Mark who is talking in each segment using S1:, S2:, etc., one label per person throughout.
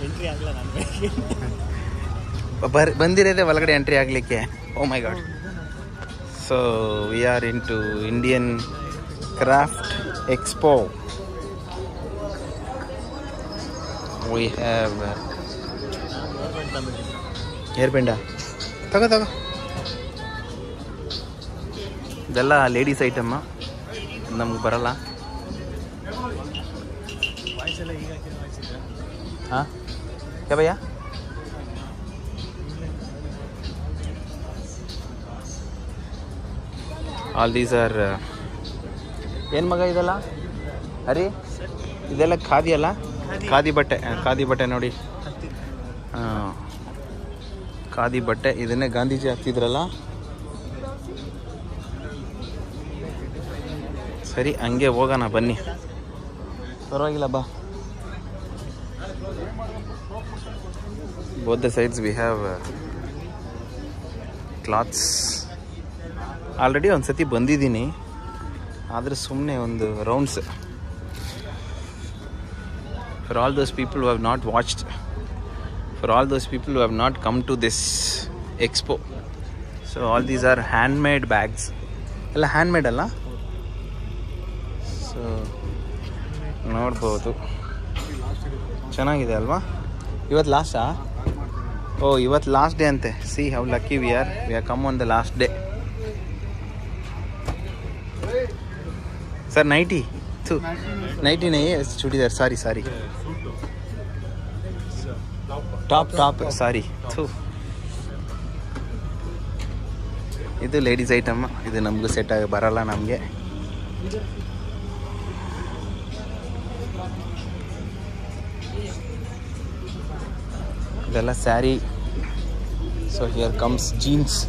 S1: Entry ಆಗಲ್ಲ ನಾನು
S2: ಬಂದಿರೋದೇ ಒಳಗಡೆ ಎಂಟ್ರಿ ಆಗಲಿಕ್ಕೆ. Oh my God. So we are into Indian craft expo. We have hairband ತಗೋ ಇದೆಲ್ಲ ಲೇಡೀಸ್ ಐಟಮ್ಮ, ನಮ್ಗೆ ಬರಲ್ಲ. ಹಾಂ ಕ್ಯಾ ಭಯ್ಯ? ಆಲ್ ದೀಸ್ ಆರ್ ಏನು ಮಗ ಇದೆಲ್ಲ ಅರಿ ಇದೆಲ್ಲ ಖಾದಿ ಅಲ್ಲ? ಖಾದಿ ಬಟ್ಟೆ ನೋಡಿ. ಹಾಂ ಖಾದಿ ಬಟ್ಟೆ. ಇದನ್ನೇ ಗಾಂಧೀಜಿ ಹಾಕ್ತಿದ್ರಲ್ಲ. ಸರಿ ಹಂಗೆ ಹೋಗೋಣ ಬನ್ನಿ, ಪರವಾಗಿಲ್ಲ ಬಾ. Both the sides we have clothes. Already ಒಂದು ಸತಿ ಬಂದಿದ್ದೀನಿ, ಆದರೆ ಸುಮ್ಮನೆ ಒಂದು rounds. For all those people who have not watched, for all those people who have not come to this expo. So all these are handmade bags. ಎಲ್ಲ handmade ಅಲ್ಲ? So ನೋಡ್ಬೋದು, ಚೆನ್ನಾಗಿದೆ ಅಲ್ವಾ? ಇವತ್ತು ಲಾಸ್ಟಾ? ಓ ಇವತ್ತು ಲಾಸ್ಟ್ ಡೇ ಅಂತೆ. See how lucky we are come on the last day. Sir nighty नहीं चूड़ीदार, ಸಾರಿ ಟಾಪ್ ಸಾರಿ. ಇದು ಲೇಡೀಸ್ ಐಟಮ್. ಇದು ನಮಗೂ ಸೆಟ್ ಆಗಿ ಬರಲ್ಲ ನಮಗೆ. ಇದೆಲ್ಲ sari. So here comes jeans.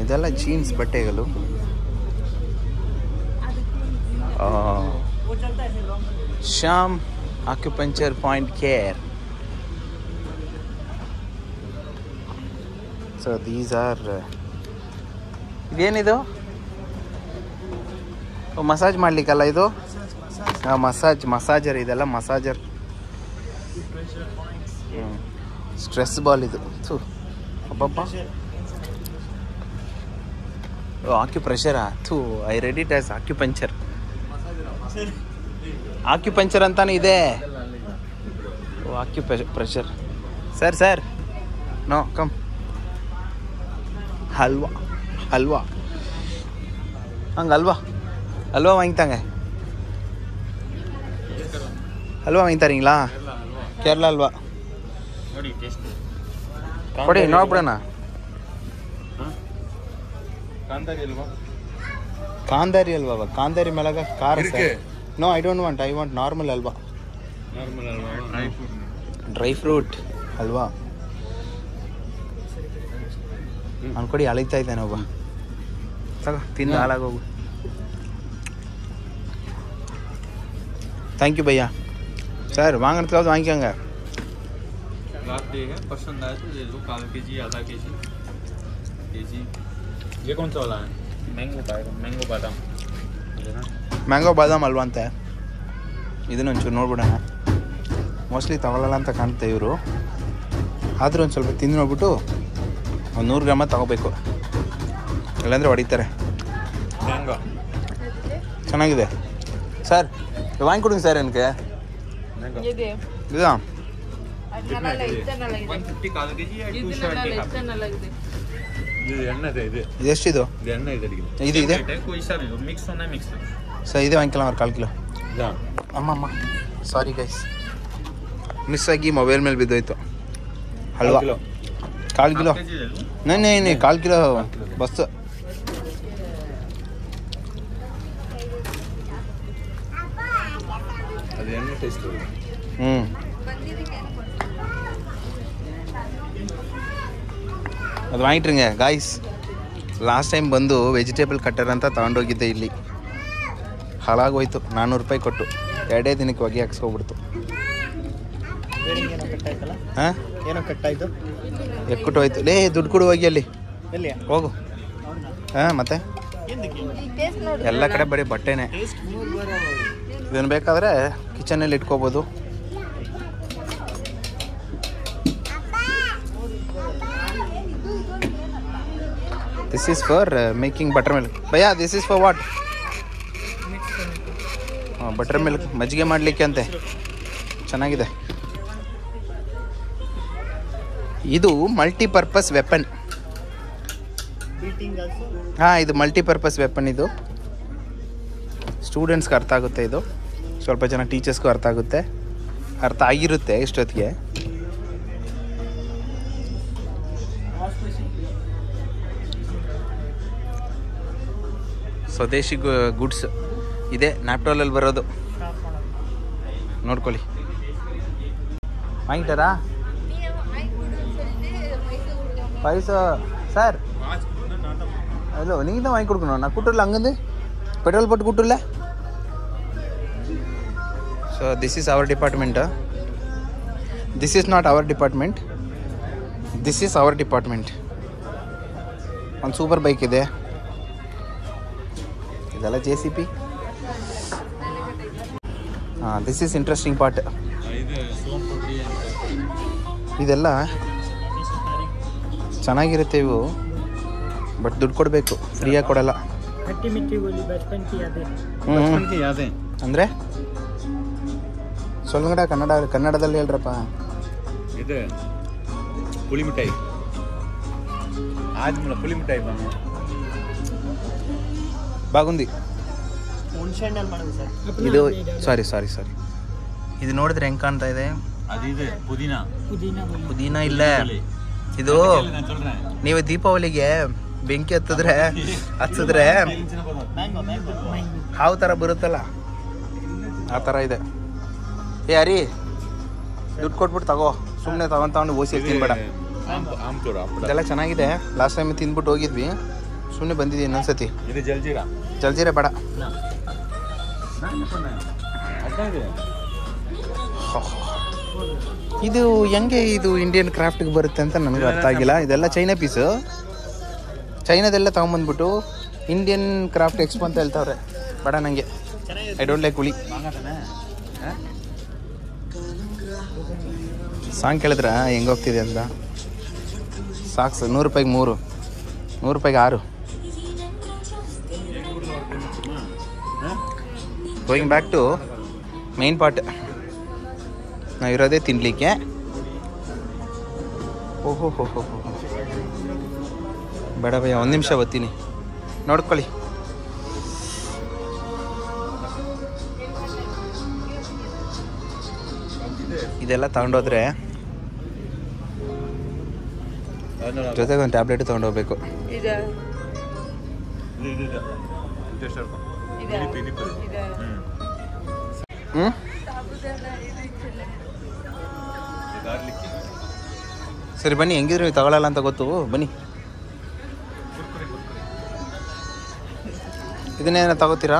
S2: ಇದೆಲ್ಲ ಜೀನ್ಸ್ ಬಟ್ಟೆಗಳು. Shyam acupuncture point care. So these are, ಇದೇನಿದು? ಮಸಾಜ್ ಮಾಡ್ಲಿಕ್ಕಲ್ಲ ಇದು? ಮಸಾಜರ್ ಇದೆಲ್ಲ ಮಸಾಜರ್. ಸ್ಟ್ರೆಸ್ ಬಾಲ್ ಇದು. ಅಬ್ಬಬ್ಬ, ಆಕ್ಯುಪ್ರೆಷರಾ? I read it as acupuncture. Acupuncture ಅಂತಾನೆ ಇದೆ. Acupressure. Sir no come. Halwa ಹಂಗೆ ಹಲ್ವಾ வாங்கித்தாங்க. ಹಲ್ವಾ வாங்கி தரீங்களா? ಕೇರಳ ಹಲ್ವಾ ಕೊಡಿ ನೋಡ್ಬಿಡೋಣ. ಕಾಂದಾರಿ ಹಲ್ವಾ? ಕಾಂದಾರಿ ಮೇಲಾಗ ಖಾರ. No I don't want. I want normal halwa. Dry fruit halwa ಅನ್ಕೊಡಿ. ಅಳಿತಾ ಇದ್ದಾನೆ ಒಬ್ಬ. ತಗೋ ತಿಂದು ಹಾಳಾಗೋಗು. ಥ್ಯಾಂಕ್ ಯು ಭಯ್ಯ. ಸರ್ ವಾಂಗನ ವಾಂಗ್ಯಂಗ. ಮ್ಯಾಂಗೋ ಬಾದಾಮ್ ಅಲ್ವಾ ಅಂತೆ. ಇದನ್ನ ಒಂಚೂರು ನೋಡ್ಬಿಡೋಣ. ಮೋಸ್ಟ್ಲಿ ತಗೊಳ್ಳಲ್ಲ ಅಂತ ಕಾಣುತ್ತೆ ಇವರು. ಆದರೂ ಒಂದು ಸ್ವಲ್ಪ ತಿಂದು ನೋಡ್ಬಿಟ್ಟು ಒಂದು 100 ಗ್ರಾಮ ತಗೋಬೇಕು, ಇಲ್ಲಾಂದರೆ ಹೊಡಿತಾರೆ. ಚೆನ್ನಾಗಿದೆ ಸರ್, ವಾಂಗಿ ಕೊಡುங்க ಸರ್. ನನಗೆ ಇದಾ ಎಷ್ಟಿದು? ಇದು ಇದೆ ಸರ್. ಇದೆ ವಾಂಗಿಲ್ಲ ಅವ್ರು 1/4 ಕಿಲೋ. ಅಮ್ಮಮ್ಮ ಸಾರಿ ಗೈಸ್, ಮಿಸ್ ಆಗಿ ಮೊಬೈಲ್ ಮೇಲೆ ಬಿದ್ದೋಯ್ತು. ಹಲ್ವಾ 1/4 ಕಿಲೋ. नहीं 1/4 ಕಿಲೋ ಬಸ್. ಅದು ವಾಂಗಿಟ್ರಿಂಗೆ ಗಾಯ್ಸ್. ಲಾಸ್ಟ್ ಟೈಮ್ ಬಂದು ವೆಜಿಟೇಬಲ್ ಕಟ್ಟರ್ ಅಂತ ತಗೊಂಡೋಗಿದ್ದೆ. ಇಲ್ಲಿ ಹಾಳಾಗೋಯ್ತು. 400 ರೂಪಾಯಿ ಕೊಟ್ಟು 2 ದಿನಕ್ಕೆ ಹೊಗೆ ಹಾಕ್ಸ್ಕೊಬಿಡ್ತು. ಹಾಂ ಏನೋ ಕಟ್ಟಾಯ್ತು, ಎಕ್ಕುಟ್ಟು ಹೋಯ್ತು. ಲೇ ದುಡ್ಡು ಕೊಡು ಹೋಗಿ ಅಲ್ಲಿ ಹೋಗು. ಹಾಂ ಮತ್ತೆ ಎಲ್ಲ ಕಡೆ ಬರೀ ಬಟ್ಟೆನೇ. ಇದನ್ನು ಬೇಕಾದರೆ ಕಿಚನಲ್ಲಿ ಇಟ್ಕೋಬೋದು. This is for making butter milk. Bhaiya this is for what? Butter milk ಮಜ್ಜಿಗೆ ಮಾಡಲಿಕ್ಕೆ ಅಂತೆ. ಚೆನ್ನಾಗಿದೆ. ಇದು ಮಲ್ಟಿಪರ್ಪಸ್ ವೆಪನ್. ಹಾಂ, ಇದು ಮಲ್ಟಿಪರ್ಪಸ್ ವೆಪನ್. ಇದು ಸ್ಟೂಡೆಂಟ್ಸ್ಗೆ ಅರ್ಥ ಆಗುತ್ತೆ. ಇದು ಸ್ವಲ್ಪ ಜನ ಟೀಚರ್ಸ್ಗೂ ಅರ್ಥ ಆಗುತ್ತೆ, ಅರ್ಥ ಆಗಿರುತ್ತೆ ಇಷ್ಟೊತ್ತಿಗೆ. ಸ್ವದೇಶಿ ಗುಡ್ಸ್ ಇದೆ, ನ್ಯಾಪ್ಟೋಲಲ್ಲಿ ಬರೋದು. ನೋಡ್ಕೊಳ್ಳಿ. வாங்கிட்டாரா? பைசா சார் இல்லை, நீங்கள் தான் வாங்கி கொடுக்கணும். நான் கூட்டல அங்கேருந்து பெட்ரோல் போட்டு கூட்டல. ஸோ திஸ் இஸ் அவர் டிபார்ட்மெண்ட்டா? This is not our department, this is our department. ಒಂದು ಸೂಪರ್ ಬೈಕ್ ಇದೆ. ಇದೆಲ್ಲ JCP. ಹಾಂ, ದಿಸ್ ಈಸ್ ಇಂಟ್ರೆಸ್ಟಿಂಗ್ ಪಾರ್ಟ್. ಇದೆಲ್ಲ ಚೆನ್ನಾಗಿರುತ್ತೆ ಇವು, ಬಟ್ ದುಡ್ಡು ಕೊಡಬೇಕು, ಫ್ರೀಯಾಗಿ ಕೊಡಲ್ಲ. ಅಂದರೆ ಸೊಲ್ಗಡ ಕನ್ನಡದಲ್ಲಿ ಹೇಳ್ರಪ್ಪ.
S1: ಇದು ಪುಳಿ ಮಿಠಾಯಿ, ಆದ್ಮೇಲೆ ಪುಳಿ ಮಿಠಾಯಿ
S2: ಬಾಗುಂದಿ. ಇದು ಸಾರಿ ಇದು ನೋಡಿದ್ರೆ ಹೆಂಗೆ ಕಾಣ್ತಾ ಇದೆ? ಪುದೀನ ಇಲ್ಲ. ಇದು ನೀವು ದೀಪಾವಳಿಗೆ ಬೆಂಕಿ ಹಚ್ಚಿದ್ರೆ ಹಾವು ಥರ ಬರುತ್ತಲ್ಲ, ಆ ಥರ ಇದೆ. ಏ ಅರಿ, ದುಡ್ಡು ಕೊಟ್ಬಿಟ್ಟು ತಗೋ. ಸುಮ್ಮನೆ ತಗೊಂಡು ಓಸಿ ತಿನ್ಬೇಡ. ಇದೆಲ್ಲ ಚೆನ್ನಾಗಿದೆ. ಲಾಸ್ಟ್ ಟೈಮ್ ತಿಂದ್ಬಿಟ್ಟು ಹೋಗಿದ್ವಿ, ಸುಮ್ಮನೆ ಬಂದಿದ್ದೀವಿ ಇನ್ನೊಂದ್ಸತಿ. ಜಲ್ಜೀರಾ ಬೇಡ. ಇದು ಹೆಂಗೆ ಇದು ಇಂಡಿಯನ್ ಕ್ರಾಫ್ಟ್ಗೆ ಬರುತ್ತೆ ಅಂತ ನನಗೆ ಅರ್ಥ ಆಗಿಲ್ಲ. ಇದೆಲ್ಲ ಚೈನಾ ಪೀಸು. ಚೈನಾದೆಲ್ಲ ತೊಗೊಂಬಂದ್ಬಿಟ್ಟು ಇಂಡಿಯನ್ ಕ್ರಾಫ್ಟ್ ಎಕ್ಸ್ಪೋ ಅಂತ ಹೇಳ್ತಾವ್ರೆ. ಬೇಡ ನನಗೆ, ಐ ಡೋಂಟ್ ಲೈಕ್ ಹುಳಿ. ಸಾಂಗ್ ಕೇಳಿದ್ರ ಹೆಂಗೆ ಹೋಗ್ತಿದೆ ಅಂತ. ಸಾಕ್ಸ್ 100 ರೂಪಾಯಿಗೆ 3, 100 ರೂಪಾಯಿಗೆ 6. Going back to main part. ನಾವಿರೋದೇ ತಿನ್ನಲಿಕ್ಕೆ. ಓಹೋ ಬೇಡ ಭಯ್ಯ, 1 ನಿಮಿಷ ಬರ್ತೀನಿ, ನೋಡ್ಕೊಳ್ಳಿ. ಇದೆಲ್ಲ ತಗೊಂಡೋದ್ರೆ ಜೊತೆಗೆ ಒಂದು ಟ್ಯಾಬ್ಲೆಟ್ ತೊಗೊಂಡೋಗ್ಬೇಕು. ಸರಿ ಬನ್ನಿ, ಹೆಂಗಿದ್ರು ನೀವು ತಗೊಳ್ಳಲ್ಲ ಅಂತ ಗೊತ್ತು, ಬನ್ನಿ. ಇದನ್ನೇನ ತಗೋತೀರಾ?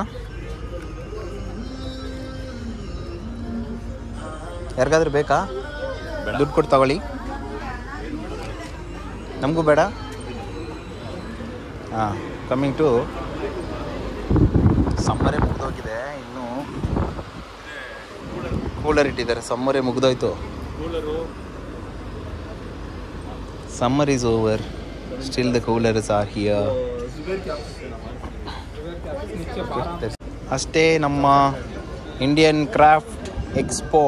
S2: ಯಾರಿಗಾದ್ರೂ ಬೇಕಾ? ದುಡ್ಡು ಕೊಟ್ಟು ತಗೊಳ್ಳಿ, ನಮಗೂ ಬೇಡ. ಹಾಂ, ಕಮ್ಮಿಂಗ್ ಟು ಸಮ್ಮರೇ ಮುಗಿದೋಗಿದೆ. ಇನ್ನೂ ಕೂಲರ್ ಇಟ್ಟಿದ್ದಾರೆ. ಸಮ್ಮರೇ ಮುಗಿದೋಯ್ತು. Summer is over, still the coolers are here. ಅಷ್ಟೇ ನಮ್ಮ ಇಂಡಿಯನ್ ಕ್ರಾಫ್ಟ್ ಎಕ್ಸ್ಪೋ.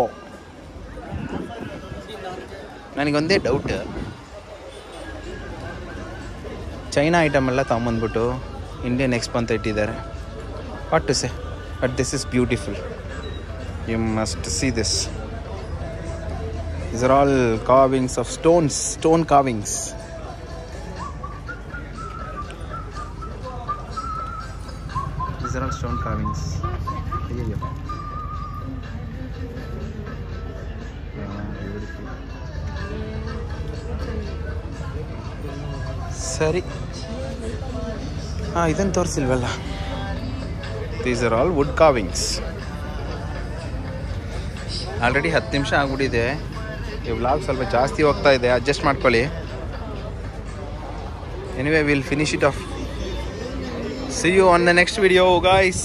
S2: ನನಗೊಂದೇ ಡೌಟ್, ಚೈನಾ ಐಟಮ್ ಎಲ್ಲ ತಗೊಂಬಂದ್ಬಿಟ್ಟು ಇಂಡಿಯನ್ ಎಕ್ಸ್ಪೋ ಅಂತ ಇಟ್ಟಿದ್ದಾರೆ. What to say, but this is beautiful. You must see this. These are all carvings of stone carvings. These are all stone carvings. ಸರಿ, ಇದನ್ನು ತೋರಿಸಿಲ್ವಲ್ಲ. These are all wood carvings. Already 10 ನಿಮಿಷ ಆಗ್ಬಿಟ್ಟಿದೆ. ಈ vlog ಸ್ವಲ್ಪ ಜಾಸ್ತಿ ಹೋಗ್ತಾ ಇದೆ, ಅಡ್ಜಸ್ಟ್ ಮಾಡ್ಕೊಳ್ಳಿ. Anyway, will finish it off. See you on the next video, guys.